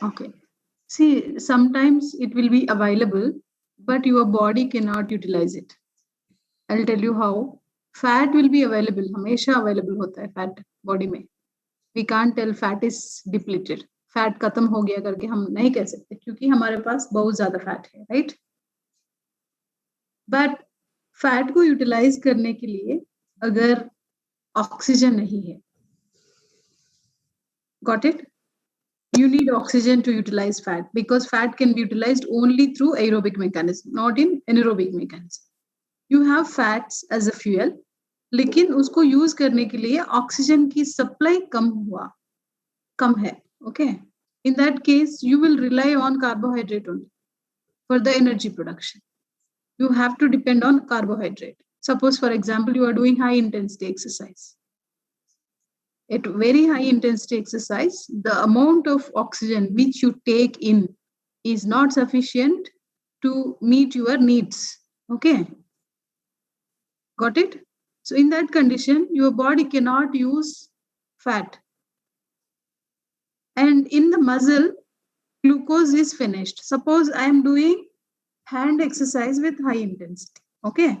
Okay. See, sometimes it will be available, but your body cannot utilize it. I'll tell you how. Fat will be available, हमेशा available होता है fat body में. We can't tell fat is depleted. Fat खत्म हो गया करके हम नहीं कह सकते क्योंकि हमारे पास बहुत ज्यादा fat है, right? But fat को utilize करने के लिए अगर ऑक्सीजन नहीं है, got it? You need oxygen to utilize fat because fat can be utilized only through aerobic mechanism, not in anaerobic mechanism. You have fats as a fuel, लेकिन उसको use करने के लिए ऑक्सीजन की सप्लाई कम है. Okay, in that case you will rely on carbohydrate only for the energy production. You have to depend on carbohydrate. Suppose for example you are doing high intensity exercise. At very high intensity exercise, the amount of oxygen which you take in is not sufficient to meet your needs. Okay, got it? So in that condition, your body cannot use fat. And in the muscle, glucose is finished. Suppose I am doing hand exercise with high intensity. Okay,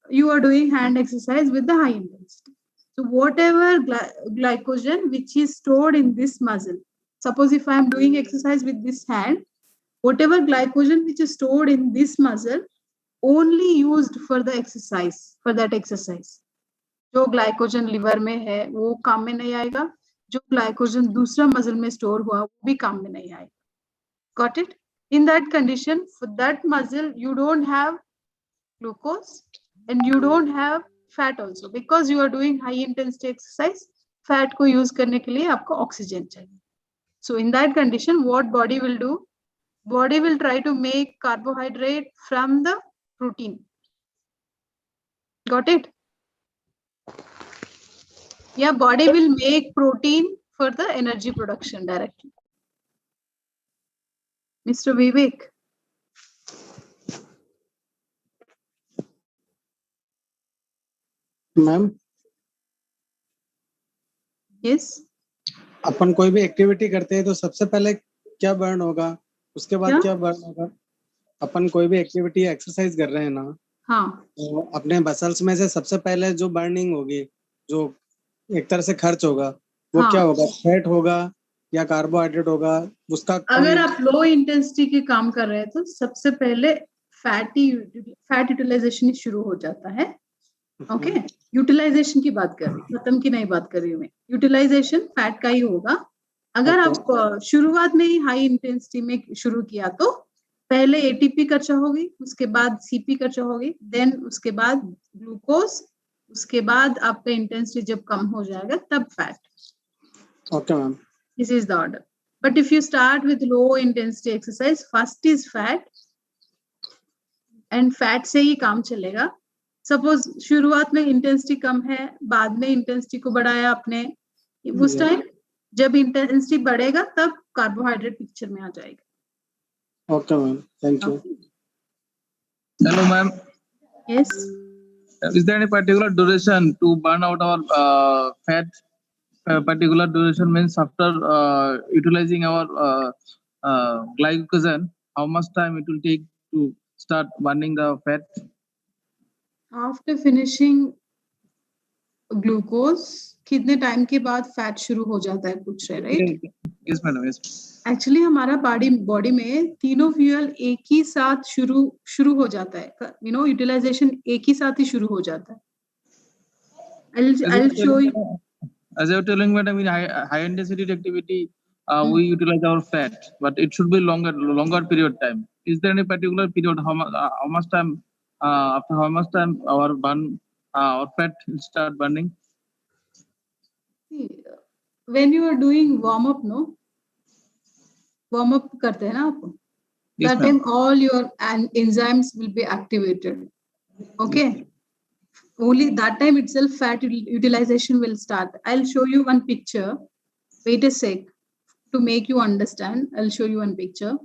you are doing hand exercise with the high intensity. So whatever glycogen which is stored in this muscle, suppose if I am doing exercise with this hand, whatever glycogen which is stored in this muscle only used for the exercise, for that exercise. जो glycogen liver में है वो काम में नहीं आएगा, जो glycogen दूसरा मसल में स्टोर हुआ वो भी काम में नहीं आएगा. Got it? In that condition, for that muscle you don't have glucose and you don't have fat also because you are doing high intensity exercise. Fat को use करने के लिए आपको oxygen चाहिए. So in that condition, what body will do? Body will try to make carbohydrate from the protein. Got it? Yeah, body will make protein for the energy production directly. Mr. Vivek. Ma'am Yes. अपन कोई भी activity करते हैं तो सबसे पहले क्या burn होगा, उसके बाद क्या? क्या बर्न होगा? अपन कोई भी एक्टिविटी एक्सरसाइज कर रहे हैं ना, हाँ. तो अपने मसल्स में से सबसे पहले जो बर्निंग होगी, जो एक तरह से खर्च होगा, वो हाँ. क्या होगा? फैट होगा या कार्बोहाइड्रेट होगा? उसका अगर आप लो इंटेंसिटी के काम कर रहे हैं तो सबसे पहले फैट यूटिलाइजेशन शुरू हो जाता है. ओके, यूटिलाइजेशन की बात कर रही हूँ, खत्म की नहीं बात कर रही हूँ मैं. यूटिलाइजेशन फैट का ही होगा. अगर आप शुरुआत में ही हाई इंटेंसिटी में शुरू किया तो पहले एटीपी खर्चा होगी, उसके बाद सीपी खर्चा होगी, देन उसके बाद ग्लूकोज, उसके बाद आपका इंटेंसिटी जब कम हो जाएगा तब fat. Okay ma'am, this is the order. But if you start with low intensity exercise, first is fat and fat से ही काम चलेगा. Suppose शुरुआत में इंटेंसिटी कम है, बाद में इंटेंसिटी को बढ़ाया आपने, उस टाइम जब इंटेंसिटी बढ़ेगा तब कार्बोहाइड्रेट पिक्चर में आ जाएगा. Okay ma'am, thank you. Hello, ma'am. Yes. Is there any particular duration to burn out our fat? Particular duration means after utilizing our glycogen, how much time it will take to start burning the fat? After finishing glucose, कितने time के बाद fat शुरू हो जाता है पूछ रहे, right? Yes, madam. Yes. Actually हमारा बॉडी में तीनों फ्यूल एक ही साथ शुरू हो जाता है. यूटिलाइजेशन एक ही साथ ही शुरू हो जाता है. I'll show you. As I was telling, madam, in high intensity activity, we utilize our fat, but it should be longer period time. Is there any particular period how much time after how much time our fat will start burning? See, when you are doing warm up, warm up करते हैं ना आप, that time all your enzymes will be activated. Okay, only that time itself fat utilization will start. I'll show you one picture. Wait a sec to make you understand. I'll show you one picture.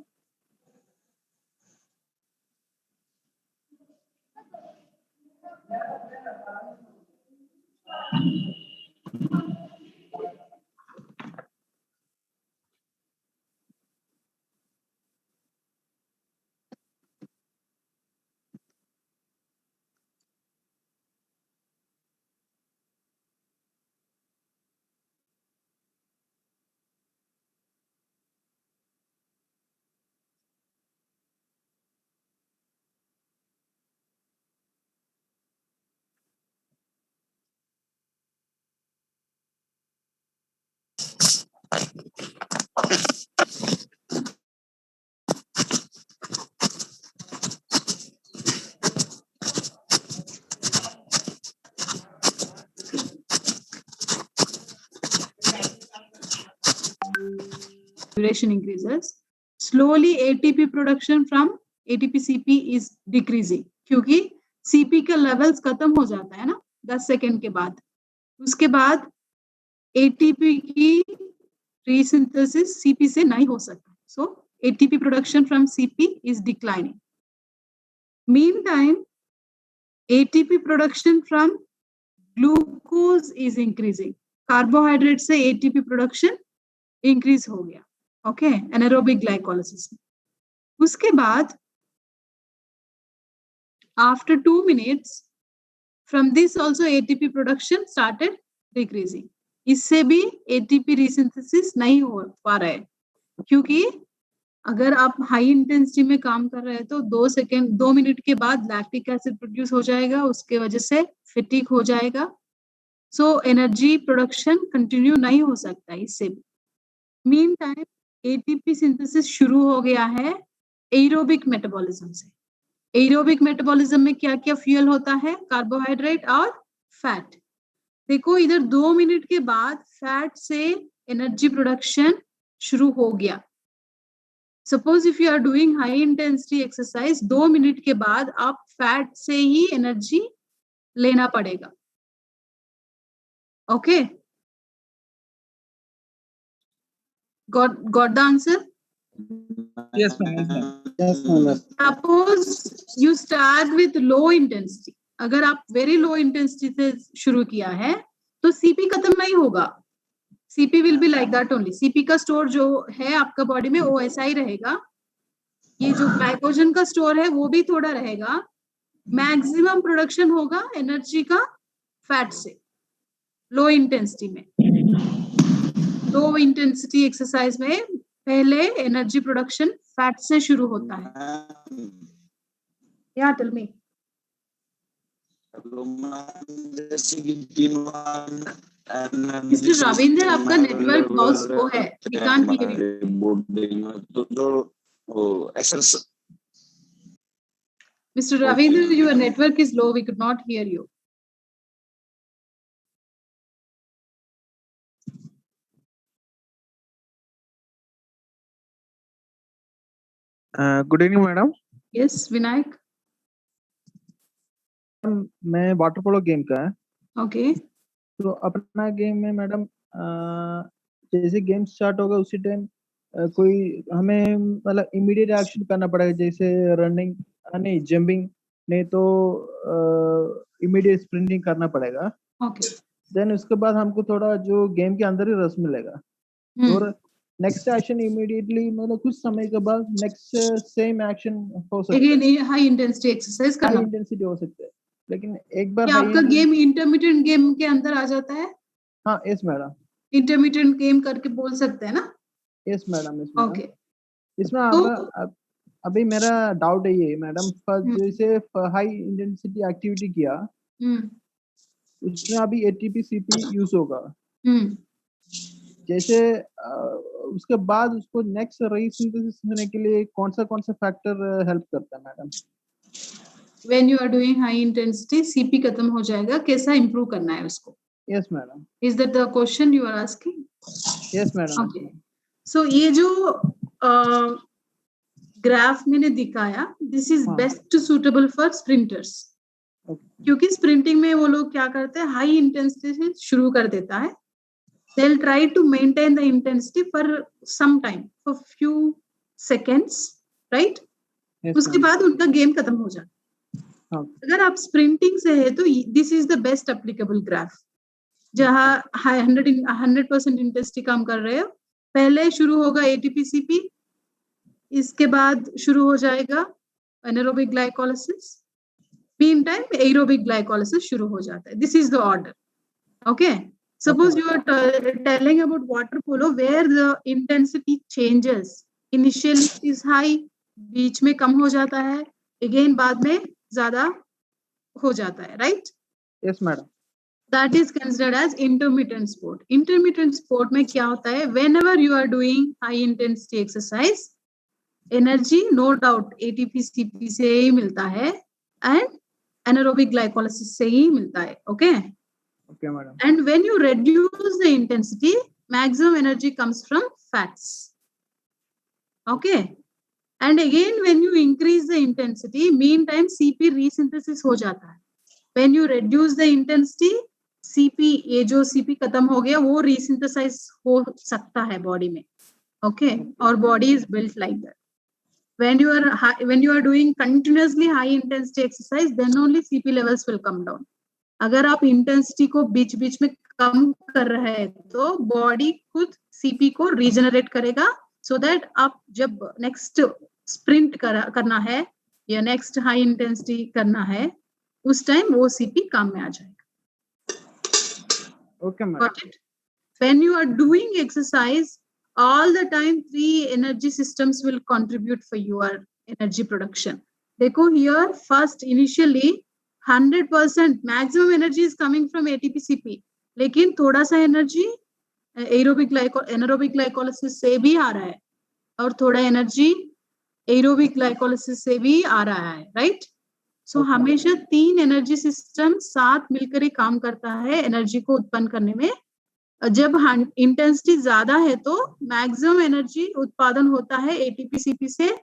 duration increases, slowly ATP production from ATP-CP is decreasing, क्योंकि CP का levels खत्म हो जाता है ना 10 second के बाद. उसके बाद ATP की resynthesis CP से नहीं हो सकता. So ATP production from CP is declining. Meantime, ATP production from glucose is increasing. Carbohydrate से ATP production increase हो गया. Okay, anaerobic glycolysis. उसके बाद after 2 minutes, from this also ATP production started decreasing. इससे भी ATP resynthesis नहीं हो पा रहा है, क्योंकि अगर आप हाई इंटेंसिटी में काम कर रहे हैं तो 2 मिनट के बाद लैक्टिक एसिड प्रोड्यूस हो जाएगा, उसके वजह से फिटिक हो जाएगा. सो एनर्जी प्रोडक्शन कंटिन्यू नहीं हो सकता इससे भी. मीन टाइम एटीपी सिंथेसिस शुरू हो गया है एरोबिक मेटाबॉलिज्म से. एरोबिक मेटाबॉलिज्म में क्या क्या फ्यूल होता है? कार्बोहाइड्रेट और फैट. देखो इधर 2 मिनट के बाद फैट से एनर्जी प्रोडक्शन शुरू हो गया. Suppose if you are doing high intensity exercise, 2 minute के बाद आप फैट से ही एनर्जी लेना पड़ेगा. Okay, got the answer? Yes, ma'am. Yes, ma'am. Suppose you start with low intensity. अगर आप very low intensity से शुरू किया है तो CP खत्म नहीं होगा. CP will be like that only. CP का स्टोर जो है आपका बॉडी में वो ऐसा ही रहेगा. ये जो ग्लाइकोजन का स्टोर है वो भी थोड़ा रहेगा. मैक्सिमम प्रोडक्शन होगा एनर्जी का फैट से लो इंटेंसिटी में. लो इंटेंसिटी एक्सरसाइज में पहले एनर्जी प्रोडक्शन फैट से शुरू होता है. या टेल मी. मिस्टर रविंद्र, आपका नेटवर्क बहुत स्लो है. We can't hear you. Mr. Ravindra, your network is low. We could not hear you. Good evening madam. Yes, Vinayak. मैं वाटर पोलो गेम का है. Okay. तो अपना गेम में मैडम जैसे गेम स्टार्ट होगा उसी टाइम कोई हमें मतलब इमीडिएट एक्शन करना पड़ेगा, जैसे रनिंग नहीं जंपिंग नहीं तो इमीडिएट स्प्रिंटिंग करना पड़ेगा. Okay. देन उसके बाद हमको थोड़ा जो गेम के अंदर ही रस मिलेगा. और नेक्स्ट एक्शन इमीडिएटली मतलब कुछ समय के बाद नेक्स्ट सेम एक्शन हो सकता है. Again, high intensity exercise high करना. इंटेंसिटी हो सकता है, लेकिन एक बार क्या आपका गेम इंटरमीडिएट गेम के अंदर आ जाता है? हाँ यस मैडम. इंटरमीडिएट गेम करके बोल सकते हैं ना? Yes madam. Okay. इसमें तो अभी मेरा डाउट है ये मैडम, जैसे हाई इंटेंसिटी एक्टिविटी किया उसमें अभी एटीपी सीपी यूज होगा. जैसे उसके बाद उसको नेक्स्ट रीसिंथेसिस होने के लिए कौन सा फैक्टर हेल्प करता है madam? When you are doing high intensity, CP खत्म हो जाएगा. कैसा improve करना है उसको? Yes madam. Is that the question you are asking? Yes madam. Okay. So ये जो ग्राफ मैंने दिखाया, this is best suitable for sprinters. क्योंकि स्प्रिंटिंग में वो लोग क्या करते हैं, हाई इंटेंसिटी से शुरू कर देता है. They'll try to maintain the intensity for some time, for few seconds, right? Yes, उसके बाद उनका गेम खत्म हो जाता है. अगर आप स्प्रिंटिंग से है तो this is the best applicable graph. जहाँ 100% इंटेंसिटी काम कर रहे हो, पहले शुरू होगा एटीपी सीपी, इसके बाद शुरू हो जाएगा anaerobic glycolysis, mean time aerobic glycolysis शुरू हो जाता है. This is the order. Okay. Suppose you are telling about water polo where the intensity changes. Initially it is high, बीच में कम हो जाता है, again बाद में ज्यादा हो जाता है, right? Yes, madam. that is considered as intermittent sport. Intermittent sport में क्या होता है? Whenever you are doing high intensity exercise, energy no doubt ATP CP से ही मिलता है and anaerobic glycolysis से ही मिलता है. Okay. Okay, madam. And when you reduce the intensity, maximum energy comes from fats. Okay. And again, when you increase the intensity, meantime CP resynthesis हो जाता है. When you reduce the intensity, CP, ये जो CP खत्म हो गया वो resynthesize हो सकता है body में. Okay. Our body is built like that. When you are doing continuously high intensity exercise, then only CP levels will come down. अगर आप इंटेंसिटी को बीच बीच में कम कर रहे हैं तो बॉडी खुद सीपी को रीजनरेट करेगा, सो दैट आप जब नेक्स्ट स्प्रिंट करना है या नेक्स्ट हाई इंटेंसिटी करना है उस टाइम वो सीपी काम में आ जाएगा. Okay, madam. Got it? When you are doing exercise, all the time 3 energy systems will contribute for your energy production. देखो here first initially 100% maximum energy is coming from ATP CP, लेकिन थोड़ा सा energy anaerobic glycolysis से भी आ रहा है और थोड़ा एनर्जी aerobic glycolysis से भी आ रहा है, राइट? सो हमेशा 3 एनर्जी सिस्टम साथ मिलकर ही काम करता है एनर्जी को उत्पन्न करने में. जब इंटेंसिटी ज्यादा है तो मैक्सिमम एनर्जी उत्पादन होता है एटीपी सीपी से.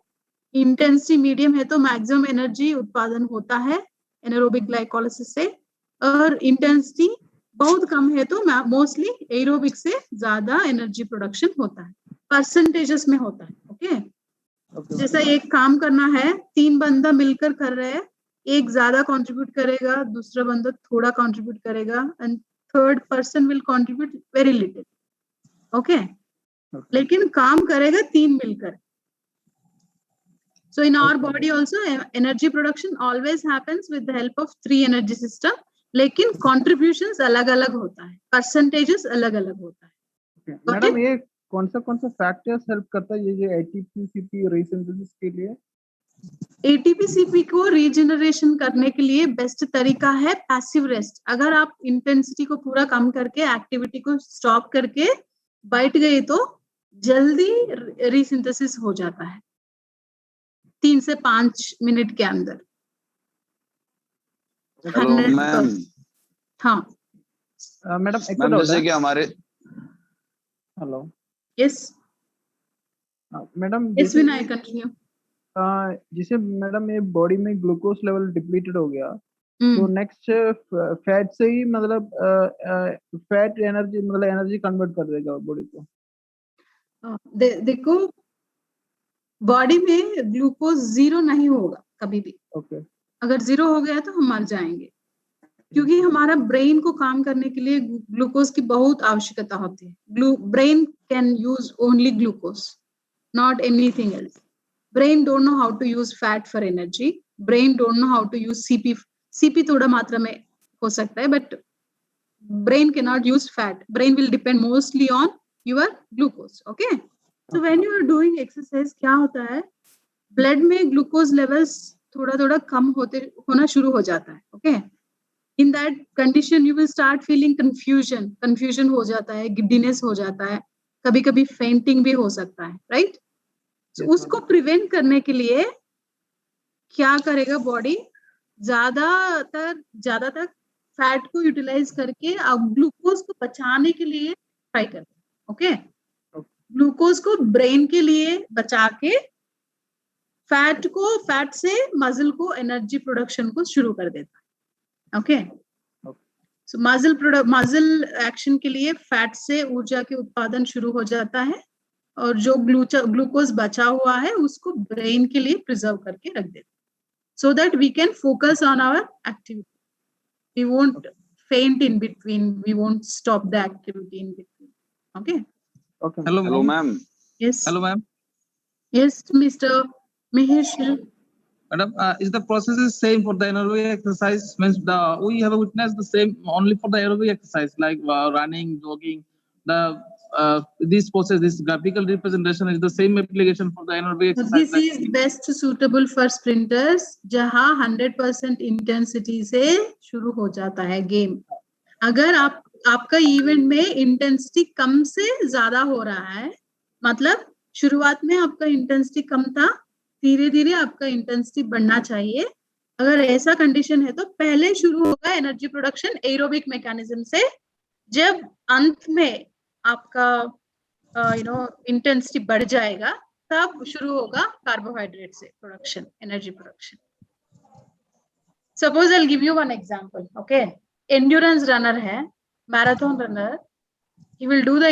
इंटेंसिटी मीडियम है तो मैक्सिमम एनर्जी उत्पादन होता है एनारोबिक ग्लाइकोलाइसिस से, और इंटेंसिटी बहुत कम है तो मोस्टली एरोबिक से ज्यादा एनर्जी प्रोडक्शन होता है. परसेंटेजेस में होता है. ओके. जैसा एक काम करना है, 3 बंदा मिलकर कर रहे हैं, एक ज्यादा कंट्रीब्यूट करेगा, दूसरा बंदा थोड़ा कंट्रीब्यूट करेगा and third person will contribute very little. Okay. लेकिन काम करेगा 3 मिलकर. So in our body also energy production always happens with the help of 3 energy system, लेकिन contributions अलग-अलग होता है, percentages अलग-अलग होता है. मैडम ये कौन सा फैक्टर्स हेल्प करता है ये एटीपी सीपी रीसिंथेसिस के लिए? एटीपी सीपी को रीजनरेशन करने के लिए बेस्ट तरीका है पैसिव रेस्ट. अगर आप इंटेंसिटी को पूरा कम करके एक्टिविटी को स्टॉप करके बैठ गए तो जल्दी रीसिंथेसिस हो जाता है 3 से 5 मिनट के अंदर. Hello ma'am. हाँ मैडम मैम जैसे कि हमारे हेलो. Yes madam. यस विनय कंटिन्यू. जिसे मैडम ये बॉडी में ग्लूकोज लेवल डिप्लीटेड हो गया तो नेक्स्ट फैट से ही मतलब फैट एनर्जी मतलब एनर्जी कन्वर्ट कर देगा बॉडी को. देखो बॉडी में ग्लूकोज 0 नहीं होगा कभी भी. ओके. अगर 0 हो गया तो हम मर जाएंगे, क्योंकि हमारा ब्रेन को काम करने के लिए ग्लूकोज की बहुत आवश्यकता होती है. Brain can use only glucose, not anything else. Brain don't know how to use fat for energy. Brain don't know how to use CP. CP थोड़ा मात्रा में हो सकता है, but brain cannot use fat. Brain will depend mostly on your glucose. Okay. So when you are doing exercise, क्या होता है? Blood में glucose levels थोड़ा कम होना शुरू हो जाता है. Okay. In that condition, you will start feeling confusion. Confusion हो जाता है, giddiness हो जाता है, कभी-कभी fainting भी हो सकता है, right? उसको प्रिवेंट करने के लिए क्या करेगा बॉडी? ज्यादातर फैट को यूटिलाइज करके अब ग्लूकोज को बचाने के लिए ट्राई करते हैं. ओके. ग्लूकोज को ब्रेन के लिए बचा के फैट से मसल को एनर्जी प्रोडक्शन को शुरू कर देता है. ओके. सो मसल एक्शन के लिए फैट से ऊर्जा के उत्पादन शुरू हो जाता है और जो ग्लूकोज बचा हुआ है उसको ब्रेन के लिए प्रिजर्व करके रख देते, so that we can focus on our activity. We won't faint in between, we won't stop the activity in between. Okay. Okay. Hello ma'am. Yes. Hello ma'am. Yes mister Mahesh. Madam, is the process is same for the aerobic exercise? Means we have witnessed the same only for the aerobic exercise like running, jogging. This process, this graphical representation is the same application for the anaerobic exercise. This is best suitable for sprinters, जहाँ 100% intensity से शुरू हो जाता है game. अगर आपका event में intensity कम से ज्यादा हो रहा है, मतलब शुरुआत में आपका इंटेंसिटी कम था, धीरे धीरे आपका इंटेंसिटी बढ़ना चाहिए। अगर ऐसा कंडीशन है तो पहले शुरू होगा एनर्जी प्रोडक्शन एरोबिक मैकेनिज्म से, जब अंत में आपका इंटेंसिटी बढ़ जाएगा तब शुरू होगा कार्बोहाइड्रेट से production, energy production. Suppose I give you one example, okay. Endurance runner है, marathon runner, he will do the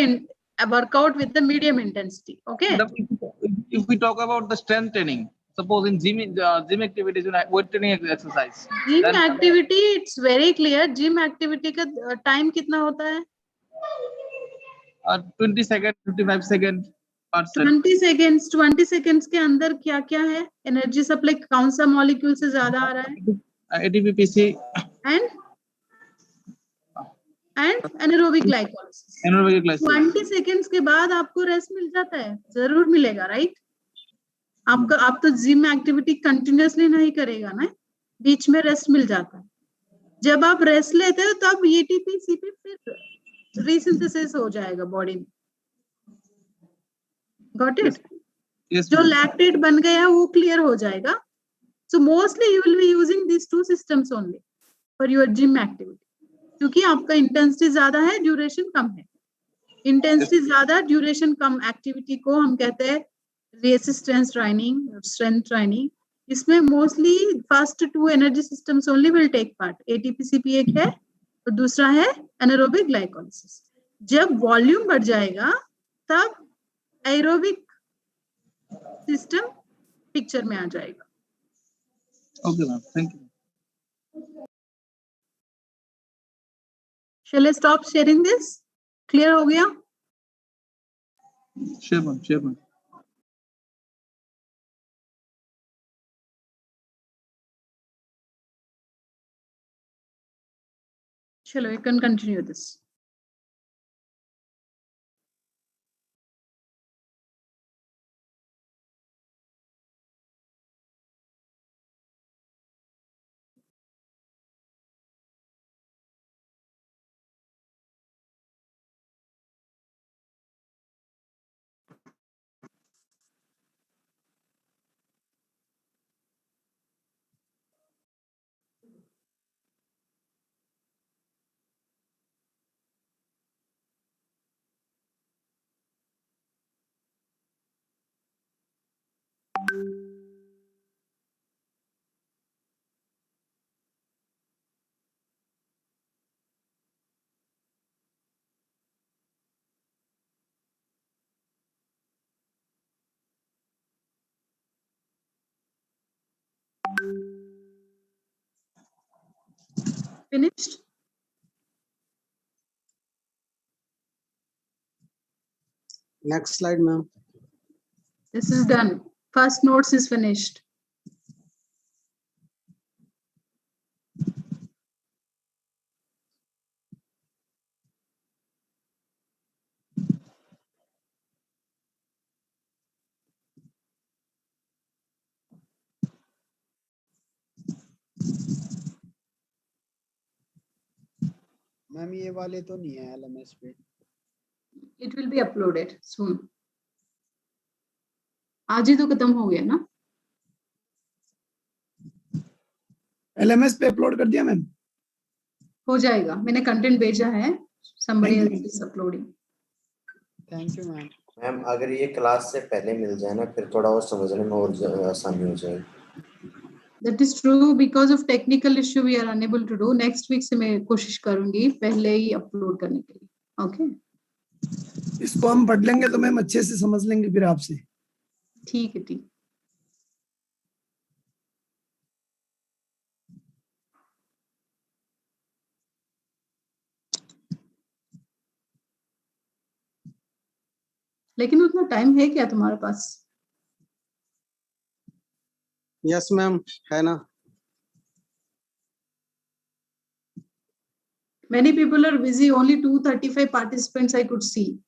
workout with the medium intensity, okay. If we talk about the strength training, suppose in gym activities, weight training exercise, gym then activity it's very clear, gym activity का time कितना होता है? 20 seconds, 55 seconds per set. 20 seconds. 20 seconds के अंदर क्या क्या है? Energy supply कौन सा मॉलिक्यूल से ज्यादा आ रहा है? ATP, PC, and anaerobic glycolysis. anaerobic glycolysis. 20 seconds के बाद आपको रेस्ट मिल जाता है? जरूर मिलेगा, राइट? आप तो जिम एक्टिविटी कंटिन्यूअसली नहीं करेगा ना, बीच में रेस्ट मिल जाता है। जब आप रेस्ट लेते हो तब एटीपी सीपी फिर रीसिंथेसिस हो जाएगा बॉडी में। Got it? Yes, जो ma'am. लैक्टेट बन गया वो क्लियर हो जाएगा। So mostly you will be using this two systems only for your gym activity, क्योंकि आपका इंटेंसिटी ज्यादा है, ड्यूरेशन कम है। इंटेंसिटी ज्यादा, ड्यूरेशन कम एक्टिविटी को हम कहते हैं रेसिस्टेंस ट्रेनिंग, स्ट्रेंथ ट्रेनिंग। इसमें mostly first two energy systems only will take part. ATP CP एक है और दूसरा है एनारोबिक ग्लाइकोलाइसिस। जब वॉल्यूम बढ़ जाएगा तब एरोबिक सिस्टम पिक्चर में आ जाएगा। Okay, ma'am. Thank you. Shall I stop sharing this? Clear हो गया? Sure, ma'am. Sure, ma'am. चलो, you can continue this. Finished? Next slide, ma'am. This is done. First notes is finished. Ma'am ये वाले तो नहीं है एलएमएस पे। It will be uploaded soon. आज ही तो खत्म हो गया ना? एलएमएस पे अपलोड कर दिया मैम। हो जाएगा, मैंने कंटेंट भेजा है। Somebody Thank you. else is uploading. Thank you ma'am. Ma'am अगर ये क्लास से पहले मिल जाए ना फिर थोड़ा और समझने में और आसानी हो जाएगी। That is true, because of technical issue we are unable to do. Next week से मैं कोशिश करूंगी पहले ही अपलोड करने के लिए। Okay? इसको हम पढ़ लेंगे तो मैम अच्छे से समझ लेंगे फिर आपसे। ठीक है, ठीक। लेकिन उतना टाइम है क्या तुम्हारे पास? यस मैम, है ना। Many people are busy. Only 235 participants I could see.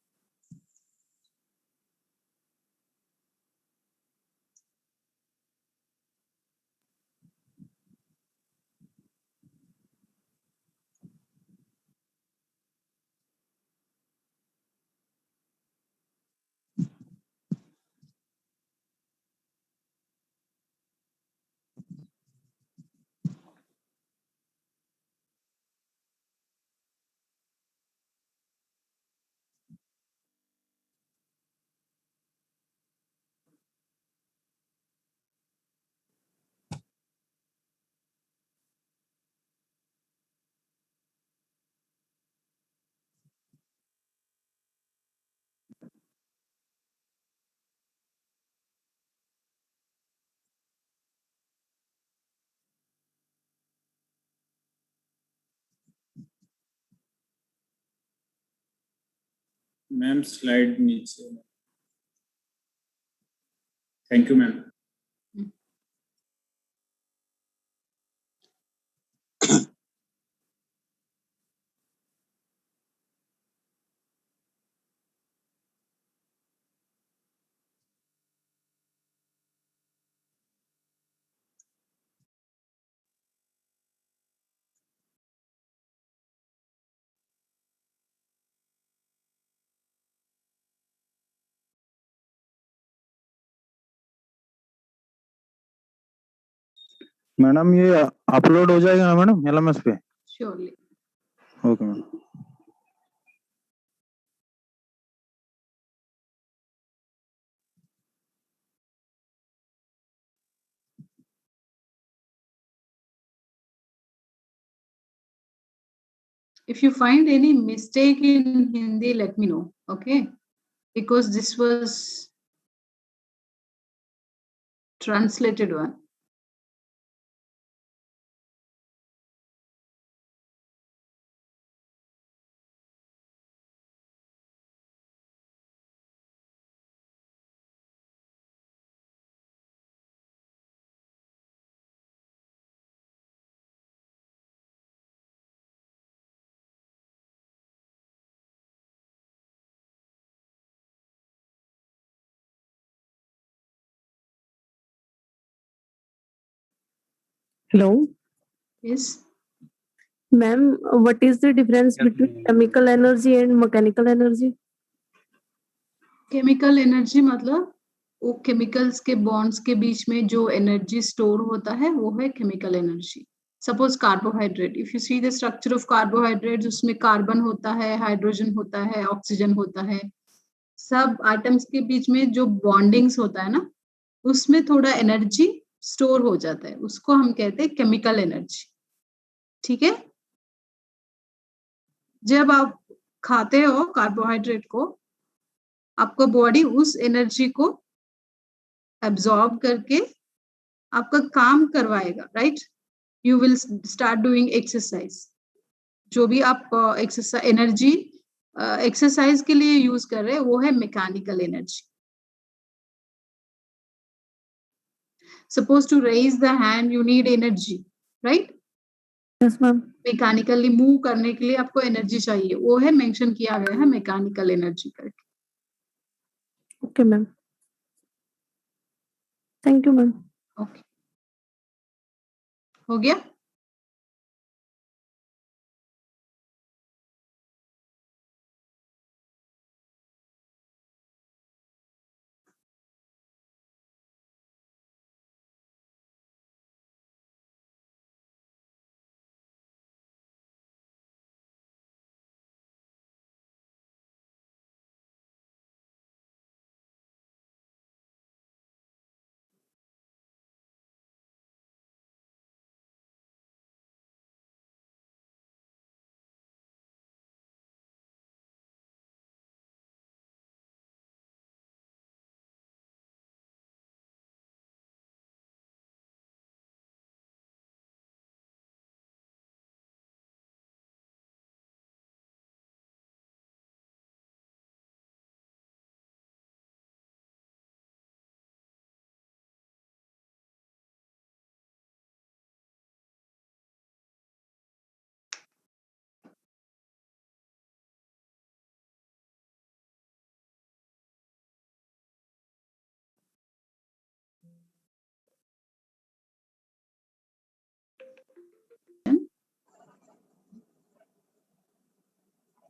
Ma'am slide नीचे। Thank you ma'am. मैडम ये अपलोड हो जाएगा ना मैडम LMS पे? Surely. Okay ma'am. If you find any mistake in Hindi, let me know, okay? Because this was translated one. Hello. Yes. Ma'am, what is the difference between chemical energy and mechanical energy? Chemical energy मतलब वो chemicals के bonds के बीच में जो energy store होता है वो है chemical energy. Suppose carbohydrate, if you see the structure of carbohydrate, उसमें कार्बन होता है, हाइड्रोजन होता है, ऑक्सीजन होता है। सब आइटम्स के बीच में जो बॉन्डिंग्स होता है ना, उसमें थोड़ा एनर्जी स्टोर हो जाता है, उसको हम कहते हैं केमिकल एनर्जी। ठीक है। जब आप खाते हो कार्बोहाइड्रेट को, आपका बॉडी उस एनर्जी को एब्जॉर्ब करके आपका काम करवाएगा, right? You will start doing exercise. जो भी आप एक्सरसाइज एनर्जी एक्सरसाइज के लिए यूज कर रहे हैं वो है mechanical energy. Suppose to raise the hand you need energy, right? Yes ma'am. Mechanically move करने के लिए आपको एनर्जी चाहिए, वो है मेंशन किया गया है मैकेनिकल एनर्जी करके। Okay ma'am, thank you ma'am. Okay, हो गया?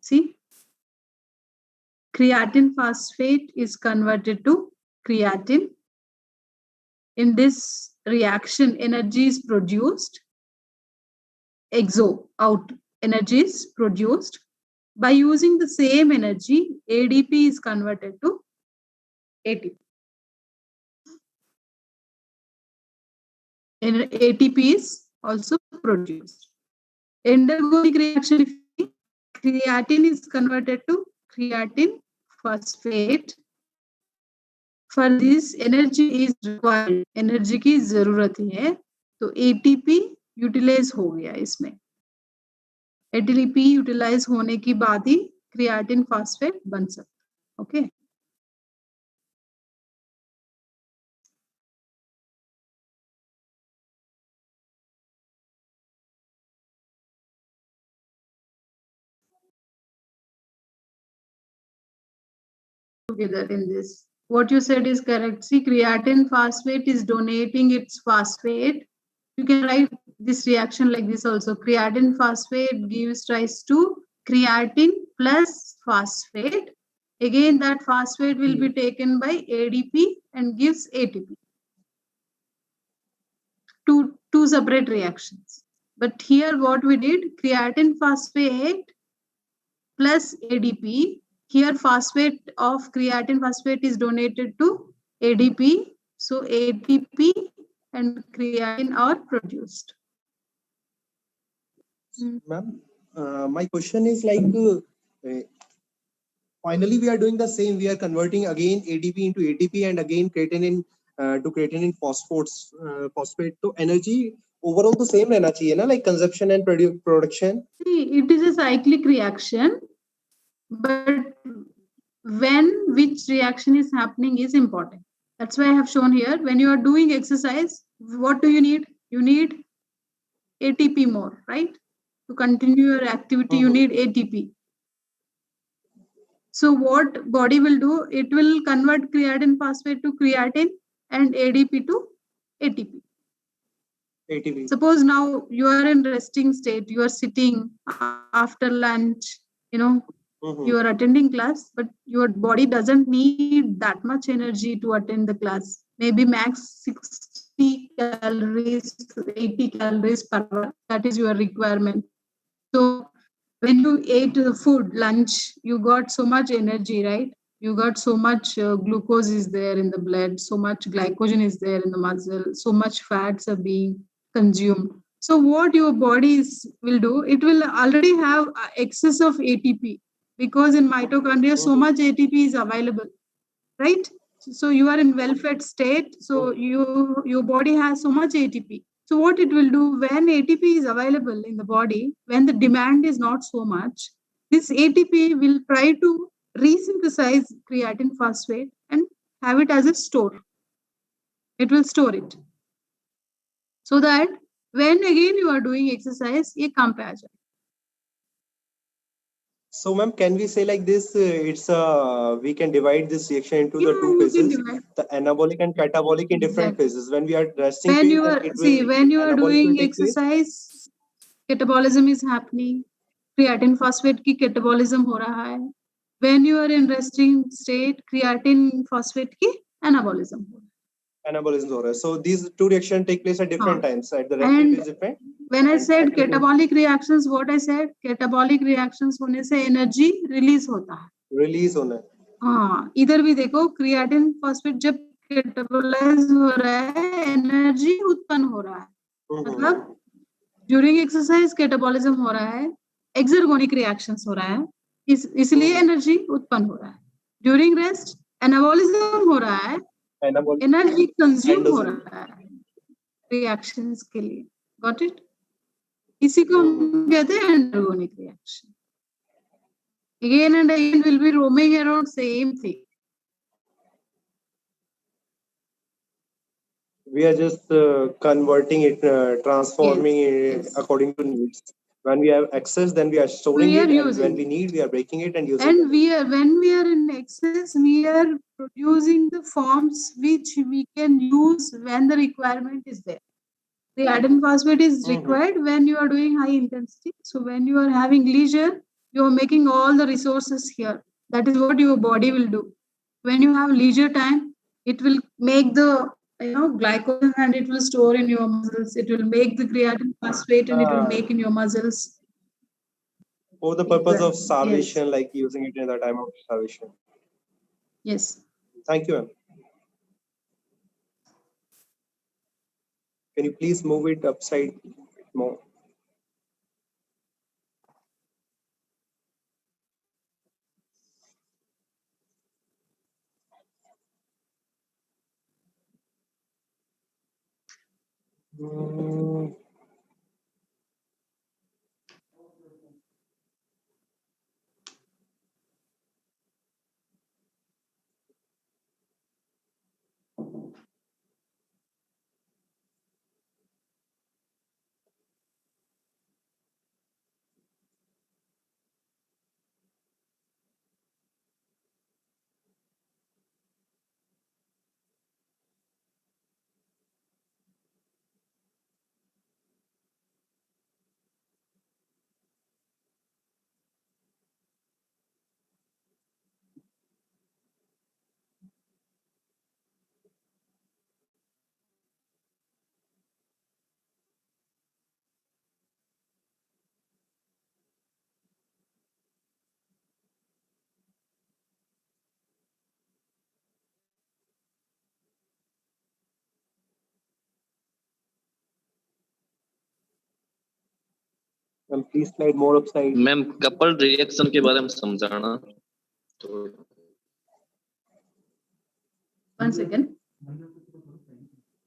See, creatine phosphate is converted to creatine. In this reaction, energy is produced, out energy is produced. By using the same energy, ADP is converted to ATP. And ATP is also produced. Endogogic reaction, creatine is converted to creatine phosphate. For this, energy is required. Energy की जरूरत है, तो ATP utilise हो गया इसमें। ATP utilise होने की बाद ही क्रिएटिन फॉस्फेट बन सकता है। Okay. Together in this. What you said is correct. See, creatine phosphate is donating its phosphate. You can write this reaction like this also. Creatine phosphate gives rise to creatine plus phosphate. Again, that phosphate will be taken by ADP and gives ATP. Two separate reactions. But here what we did, creatine phosphate plus ADP. Here phosphate of creatine phosphate is donated to ADP. So ATP and creatine are produced. Ma'am, my question is like, finally we are doing the same. We are converting again ADP into ATP and again creatinine to creatinine phosphate. So energy overall the same रहना चाहिए ना, like consumption and production. See, it is a cyclic reaction, but which reaction is happening is important. That's why I have shown here. When you are doing exercise, what do you need? You need ATP more, right? To continue your activity, you need ATP. So what body will do? It will convert creatine phosphate to creatine and ADP to ATP. ATP. Suppose now you are in resting state, you are sitting after lunch, you are attending class, but your body doesn't need that much energy to attend the class. Maybe max 60 calories to 80 calories per hour. That is your requirement. So when you ate the food, lunch, you got so much energy, right? You got so much glucose is there in the blood, so much glycogen is there in the muscle, so much fats are being consumed. So what your body will do, it will already have excess of ATP because in mitochondria, so much ATP is available, right? So you are in well-fed state. So your body has so much ATP. So what it will do when ATP is available in the body, when the demand is not so much, this ATP will try to resynthesize creatine phosphate and have it as a store. It will store it. So that when again you are doing exercise, ये काम पे आ जाए. So, ma'am, can we say like this? We can divide this reaction into the two phases, the anabolic and catabolic in different phases. When we are resting, when you are doing exercise, catabolism is happening. Creatine phosphate की catabolism हो रहा है. When you are in resting state, creatine phosphate की anabolism हो रहा है. Anabolism हो रहा है. So these two reactions take place at different times. At the resting phase different. When I said catabolic reactions, what I said, catabolic reactions होने से energy release होता है. Release होना है. हाँ, इधर भी देखो creatine phosphate जब catabolize हो रहा है, energy उत्पन्न हो रहा है. मतलब ड्यूरिंग एक्सरसाइज कैटाबॉलिज्म हो रहा है, एक्सर्गोनिक रिएक्शंस हो रहा है, इसलिए एनर्जी उत्पन्न हो रहा है. ड्यूरिंग रेस्ट एनाबॉलिज्म हो रहा है, एनर्जी कंज्यूम हो रहा है रिएक्शंस के लिए. Got it? इसी को हम कहते हैं endergonic reaction. Again and again will be roaming around same thing. We are just converting it, transforming it according to needs. When we have excess, then we are storing it, and when we need, we are breaking it and using it. And when we are in excess, we are producing the forms which we can use when the requirement is there. The iron phosphate is required when you are doing high intensity. So when you are having leisure, you are making all the resources here. That is what your body will do. When you have leisure time, it will make the glycogen and it will store in your muscles. It will make the creatine phosphate and it will make in your muscles. For the purpose of starvation, like using it in the time of starvation. Yes. Thank you, ma'am. Can you please move it upside more? Ma'am, please slide more upside. Ma'am couple reaction के बारे में समझाना तो One second.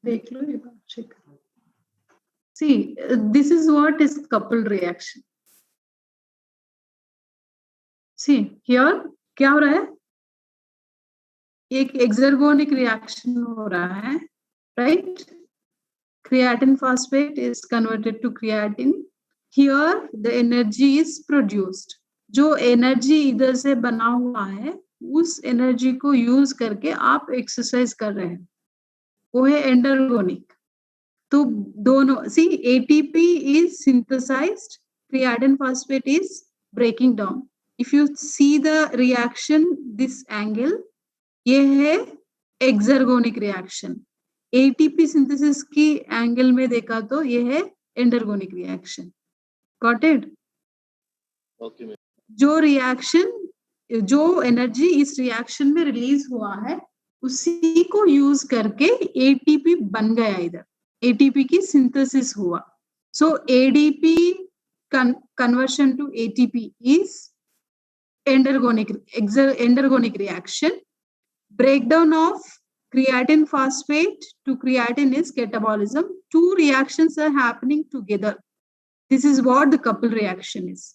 देख लो ये बात check. See, this is what is coupled reaction. See, here क्या हो रहा है? एक exergonic reaction हो रहा है, right? Creatine phosphate is converted to creatine. Here the energy is produced. जो energy इधर से बना हुआ है, उस energy को use करके आप exercise कर रहे हैं. वो है endergonic. तो दोनों see ATP is synthesized, creatine phosphate is breaking down. If you see the reaction, this angle, ये है exergonic reaction. ATP synthesis की angle में देखा तो ये है endergonic reaction. Got it? Okay ma'am जो reaction, जो energy इस reaction में release हुआ है, उसी को use करके ATP बन गया इधर. ATP की synthesis हुआ. So ADP conversion to ATP is endergonic reaction. Breakdown of creatine phosphate to creatine is catabolism. Two reactions are happening together. This is what the couple reaction is.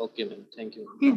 Okay ma'am thank you Okay.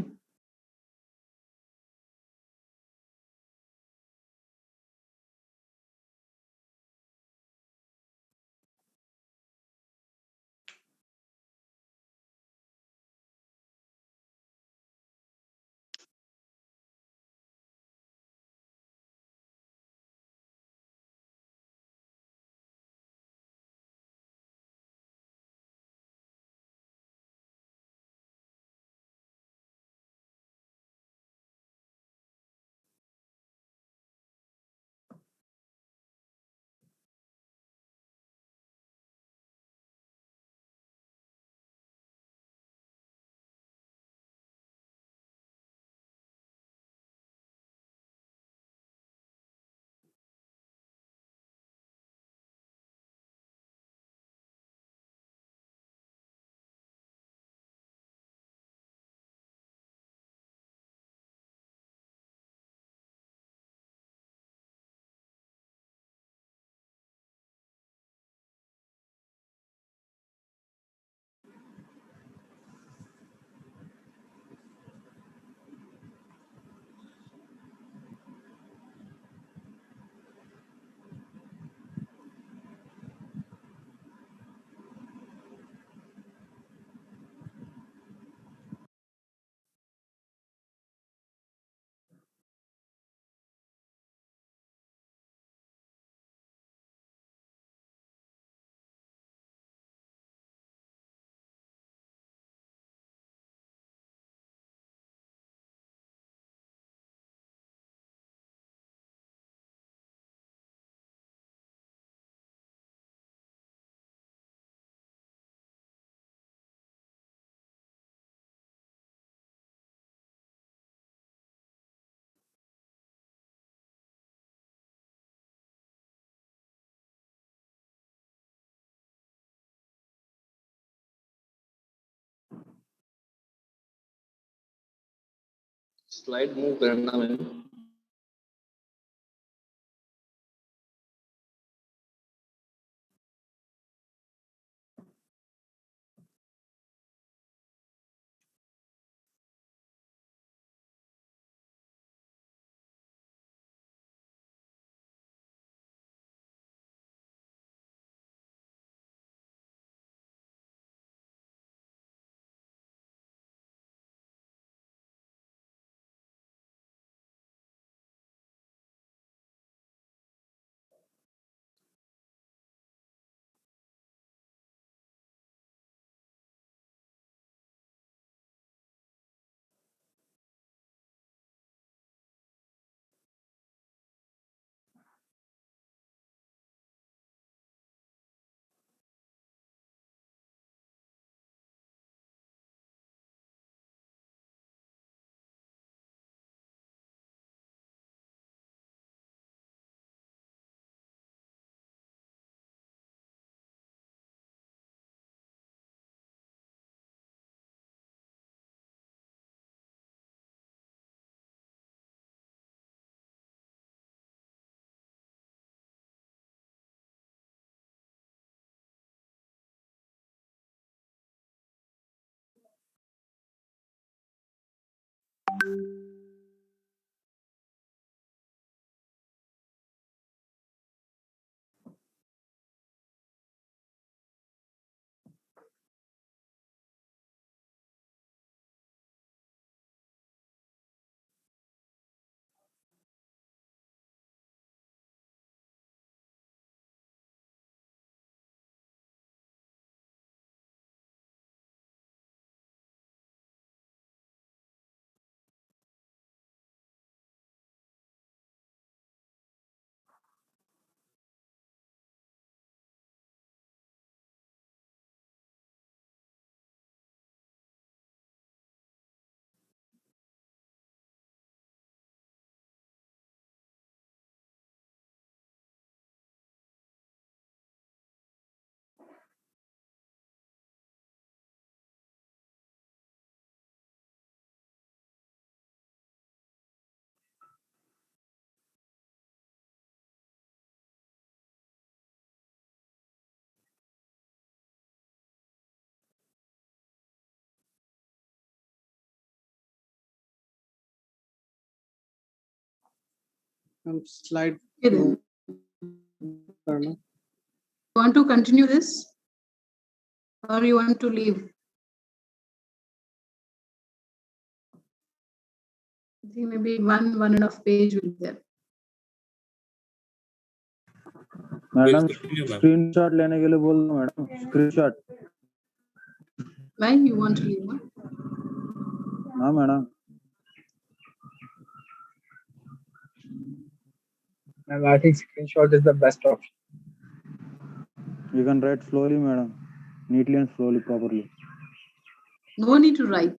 Slide move करना ma'am slide Okay, then. करना You want to continue this or you want to leave? I think maybe 1.5 page will be there. Madam screenshot लेने के लिए बोल दो madam screenshot Why you want to leave? Huh? हाँ madam I think screenshot is the best option. you can write slowly madam neatly and slowly properly No need to write.